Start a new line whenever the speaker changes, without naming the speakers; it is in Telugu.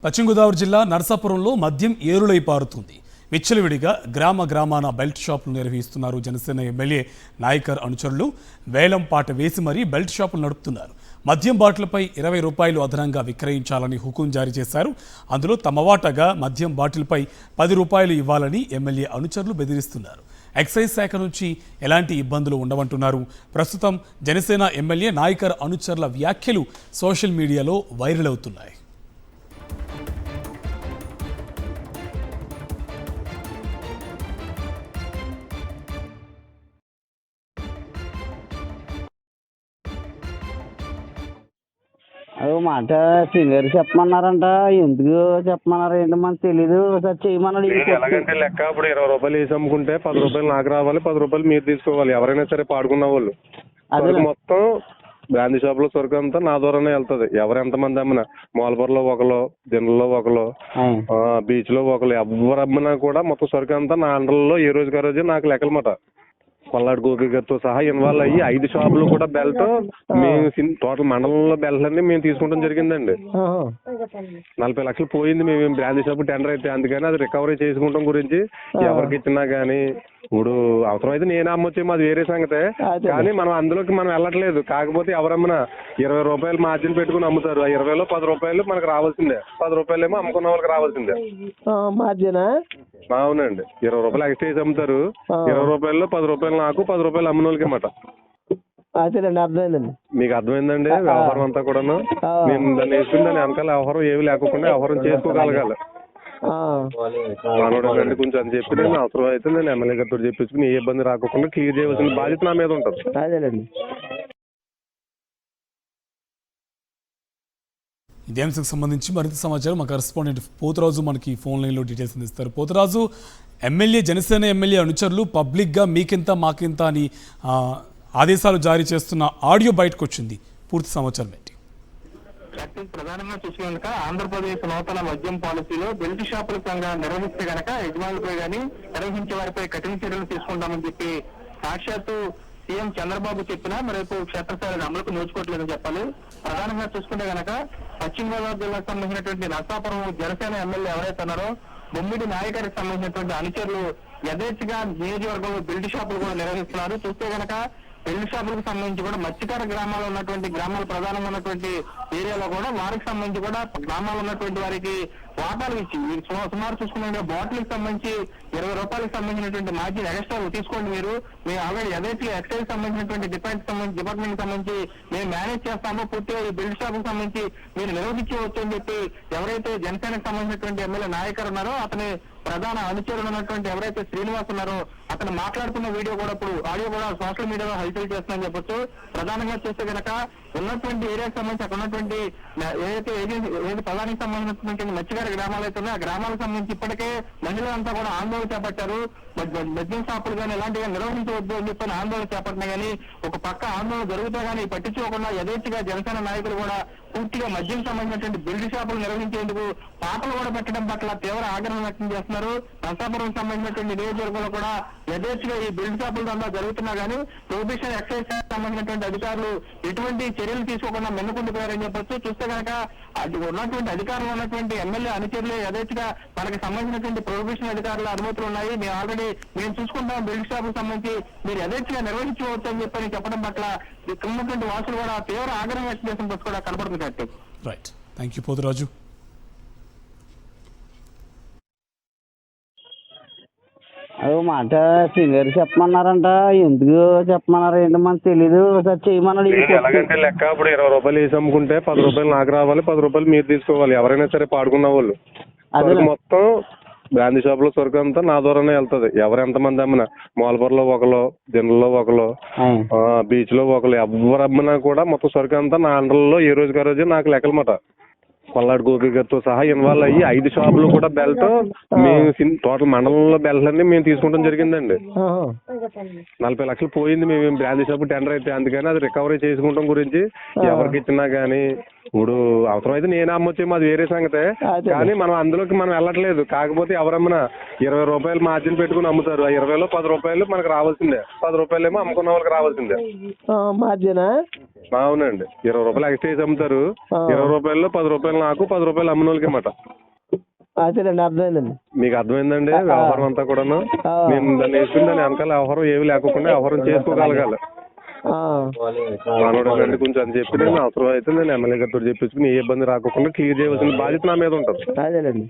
పశ్చిమ గోదావరి జిల్లా నరసాపురంలో మద్యం ఏరులై పారుతుంది. విచ్చలవిడిగా గ్రామాన బెల్ట్ షాపులు నిర్వహిస్తున్నారు. జనసేన ఎమ్మెల్యే నాయకర్ అనుచరులు వేలం పాట వేసి మరీ బెల్ట్ షాపులు నడుపుతున్నారు. మద్యం బాటిల్పై 20 రూపాయలు అదనంగా విక్రయించాలని హుకుం జారీ చేశారు. అందులో తమ వాటాగా మద్యం బాటిల్పై 10 రూపాయలు ఇవ్వాలని ఎమ్మెల్యే అనుచరులు బెదిరిస్తున్నారు. ఎక్సైజ్ శాఖ నుంచి ఎలాంటి ఇబ్బందులు ఉండవంటున్నారు. ప్రస్తుతం జనసేన ఎమ్మెల్యే నాయకర్ అనుచరుల వ్యాఖ్యలు సోషల్ మీడియాలో వైరల్ అవుతున్నాయి.
అదో మాట సింగర్ చెప్పమన్నారంట. ఎందుకు చెప్పమన్నారు ఏంటో మనకు తెలీదు. ఒకసారి చేయమన్నాడు.
ఎలాగంటే లెక్క ఇప్పుడు 20 రూపాయలు వేసి అమ్ముకుంటే 10 రూపాయలు నాకు రావాలి, 10 రూపాయలు మీరు తీసుకోవాలి. ఎవరైనా సరే పాడుకున్న వాళ్ళు సరుకు మొత్తం బ్రాందీ షాప్ లో సరుకు అంతా నా ద్వారానే వెళ్తుంది. ఎవరు ఎంతమంది అమ్మినా, మోల్పూర్లో ఒకరు, దిండ్లలో ఒకరు, బీచ్ లో ఒకరు, ఎవరు అమ్మినా కూడా మొత్తం సరుకు అంతా నా అండర్లో ఏ రోజుకి ఆ రోజే నాకు లెక్కలమాట. కొల్లాడి గోపి గారితో సహా ఇన్వాల్వ్ అయ్యి 5 షాపులు కూడా బెల్ట్ మేము టోటల్ మండలంలో బెల్ట్ అన్ని మేము తీసుకుంటాం జరిగిందండి. 40 లక్షలు పోయింది. మేము బ్రాందీ షాప్ టెండర్ అయితే, అందుకని అది రికవరీ చేసుకుంటాం గురించి ఎవరికి ఇచ్చినా గానీ ఇప్పుడు అవసరమైతే నేనే అమ్మొచ్చేమో, అది వేరే సంగతే. కానీ మనం అందులోకి మనం వెళ్ళట్లేదు. కాకపోతే ఎవరమ్మన్నా 20 రూపాయలు మార్జిన్ పెట్టుకుని అమ్ముతారు. ఆ 20లో 10 రూపాయలు మనకు రావాల్సిందే. 10 రూపాయలు ఏమో అమ్ముకున్న వాళ్ళకి రావాల్సిందే. అవునండి, 20 రూపాయలు ఎక్స్ట్రా వేసి అమ్ముతారు. 20 రూపాయల్లో 10 రూపాయలు నాకు, 10 రూపాయలు అమ్మిన వాళ్ళకి అన్నమాట.
అదేనండి, అర్థమైందండి.
మీకు అర్థమైందండి వ్యవహారం అంతా కూడాను. నేను దాన్ని వేసుకుని దాని వెనకాల వ్యవహారం ఏమి లేకుండా వ్యవహారం చేసుకోగలగాలి. మనోడు రండి కొంచెం అని చెప్పి నేను అవసరం అయితే నేను ఎమ్మెల్యే గారితో చెప్పించుకుని ఏ ఇబ్బంది రాకుండా క్లియర్ చేయవలసిన బాధ్యత నా మీద ఉంటుంది.
అదేనండి.
ఇదే అంశానికి సంబంధించి మరింత సమాచారం మా కరెస్పాండెంట్ పోతురాజు మనకి ఫోన్ లైన్లో డీటెయిల్స్ అందిస్తారు. పోతురాజు, జనసేన ఎమ్మెల్యే అనుచరులు పబ్లిక్గా మీకింత మాకింత అని ఆదేశాలు జారీ చేస్తున్న ఆడియో బయటకు వచ్చింది. పూర్తి సమాచారం ఏంటి?
ప్రధానంగా చూసి కనుక ఆంధ్రప్రదేశ్ నూతన మద్యం పాలసీలో బెల్ట్ షాపుల సంఘం నిర్వహిస్తే కనుక యజమానులపై కానీ నిర్వహించే వారిపై కఠిన చర్యలు తీసుకుంటామని చెప్పి సాక్షాత్తు సీఎం చంద్రబాబు చెప్పినా మరేపు క్షేత్రస్థాయి అమలుకు నోచుకోవట్లేదని చెప్పాలి. ప్రధానంగా చూసుకుంటే కనుక పశ్చిమ గోదావరి జిల్లాకు సంబంధించినటువంటి నరసాపురం జనసేన ఎమ్మెల్యే ఎవరైతే ఉన్నారో బొమ్మిడి నాయకరికి సంబంధించినటువంటి అనుచరులు యథేచ్ఛగా నియోజకవర్గంలో బెల్ట్ షాపులు కూడా నిర్వహిస్తున్నారు. చూస్తే కనుక బెల్ట్ షాపులకు సంబంధించి కూడా మత్స్యకార గ్రామాలు ఉన్నటువంటి గ్రామాలు ప్రధానంగా ఉన్నటువంటి ఏరియాలో కూడా వారికి సంబంధించి కూడా గ్రామాల్లో ఉన్నటువంటి వారికి వాటాలు ఇచ్చి సుమారు చూసుకున్న బాటిల్కి సంబంధించి 20 రూపాయలకు సంబంధించినటువంటి మార్జిన్ ఎక్స్ట్రా తీసుకోండి. మీరు ఆల్రెడీ ఏదైతే ఎక్సైజ్ సంబంధించినటువంటి డిపార్ట్మెంట్ సంబంధించి మేము మేనేజ్ చేస్తామో పూర్తిగా ఈ బెల్ట్ షాప్ సంబంధించి మీరు నిర్వహించవచ్చు అని చెప్పి ఎవరైతే జనసేనకు సంబంధించినటువంటి ఎమ్మెల్యే నాయకర్ ఉన్నారో అతని ప్రధాన అనుచరులు ఉన్నటువంటి ఎవరైతే శ్రీనివాస్ ఉన్నారో అతను మాట్లాడుతున్న వీడియో కూడా ఇప్పుడు ఆడియో కూడా సోషల్ మీడియాలో హైలైట్ చేస్తుందని చెప్పొచ్చు. ప్రధానంగా చూస్తే కనుక ఉన్నటువంటి ఏరియాకి సంబంధించి అక్కడ ఉన్నటువంటి ఏదైతే ఏది ప్రధానికి సంబంధించినటువంటి మత్స్యకార గ్రామాలు అయితే ఉన్నాయో ఆ గ్రామాలకు సంబంధించి ఇప్పటికే మహిళలంతా కూడా ఆందోళన చేపట్టారు. మద్యం షాపులు కానీ ఇలాంటివి నిర్వహించవద్దు అని చెప్పని ఆందోళన చేపట్టినా కానీ ఒక పక్క ఆందోళన జరుగుతా కానీ పట్టించుకోకుండా యథేచ్ఛగా జనసేన నాయకులు కూడా పూర్తిగా మద్యం సంబంధించినటువంటి బెల్ట్ షాపులు నిర్వహించేందుకు పాటలు కూడా పెట్టడం పట్ల తీవ్ర ఆగ్రహం వ్యక్తం చేస్తున్నారు. నరసాపురం సంబంధించినటువంటి నియోజకవర్గంలో కూడా యథేచ్ఛగా ఈ బెల్ట్ షాపుల దందా జరుగుతున్నా కానీ ప్రొహిబిషన్ ఎక్సైజ్ సంబంధించినటువంటి అధికారులు ఎటువంటి చర్యలు తీసుకోకుండా మెన్నుకుంటుపోయారని చెప్పొచ్చు. చూస్తే కనుక ఉన్నటువంటి అధికారులు ఉన్నటువంటి ఎమ్మెల్యే అనుచరులు యథేచ్ఛగా మనకి సంబంధించినటువంటి ప్రొహిబిషన్ అధికారుల అనుమతులు ఉన్నాయి, మేము చూసుకుంటాం బెల్ట్ షాపులకు సంబంధించి మీరు యథేచ్ఛగా నిర్వహించవచ్చు అని చెప్పని చెప్పడం పట్ల ఇక్కడ ఉన్నటువంటి వాసులు కూడా తీవ్ర ఆగ్రహం వ్యక్తం చేసిన బస్సు కూడా కనపడుతుంది.
Right, thank you Poturaju.
అదో మాట సింగర్ చెప్పమన్నారంట. ఎందుకు చెప్పమన్నారు ఏంటో మనకు తెలీదు. ఒకసారి చేయమన్నాడు.
ఎలాగంటే లెక్క ఇప్పుడు 20 రూపాయలు వేసి అమ్ముకుంటే 10 రూపాయలు నాకు రావాలి, 10 రూపాయలు మీరు తీసుకోవాలి. ఎవరైనా సరే పాడుకున్న వాళ్ళు మొత్తం బ్రాందీ షాప్ లో సరుకు అంతా నా ద్వారానే వెళ్తుంది. ఎవరు ఎంతమంది అమ్మినా, మోల్పూర్లో ఒకరు, దిండ్లలో ఒకరు, బీచ్ లో ఒకరు, ఎవరు అమ్మినా కూడా మొత్తం సరుకు అంతా నా అండర్లో ఏ రోజుకి ఆ రోజే నాకు లెక్కలమాట. కొల్లాడి గోపి గారితో సహా ఇన్వాల్వ్ అయ్యి 5 షాపులు కూడా బెల్ట్ మేము టోటల్ మండలంలో బెల్ట్ అన్ని మేము తీసుకుంటాం జరిగిందండి. 40 లక్షలు పోయింది. మేము బ్రాందీ షాప్ టెండర్ అయితే, అందుకని అది రికవరీ చేసుకుంటాం గురించి ఎవరికి ఇచ్చినా గానీ ఇప్పుడు అవసరమైతే నేనే అమ్మొచ్చేమో, అది వేరే సంగతే.
అదే.
కానీ మనం అందులోకి మనం వెళ్ళట్లేదు. కాకపోతే ఎవరమ్మన్నా 20 రూపాయలు మార్జిన్ పెట్టుకుని అమ్ముతారు. ఆ 20లో 10 రూపాయలు మనకు రావాల్సిందే, 10 రూపాయలేమో అమ్ముకున్న వాళ్ళకి రావాల్సిందే.
మార్జినా?
అవునండి, 20 రూపాయలు ఎక్స్ట్రా వేసి అమ్ముతారు. 20 రూపాయల్లో 10 రూపాయలు నాకు, 10 రూపాయలు అమ్మిన వాళ్ళకి అన్నమాట.
అదేనండి, అర్థమైందండి.
మీకు అర్థమైందండి వ్యవహారం అంతా కూడాను. నేను దాన్ని వేసుకుని దాని వెనకాల వ్యవహారం ఏమి లేకుండా వ్యవహారం చేసుకోగలగాలి. మనోడు కొంచెం అని చెప్పి నేను అవసరం అయితే నేను ఎమ్మెల్యే గారితో చెప్పించుకుని ఏ ఇబ్బంది రాకుండా క్లియర్ చేయవలసిన బాధ్యత నా మీద ఉంటుంది.
అదేనండి.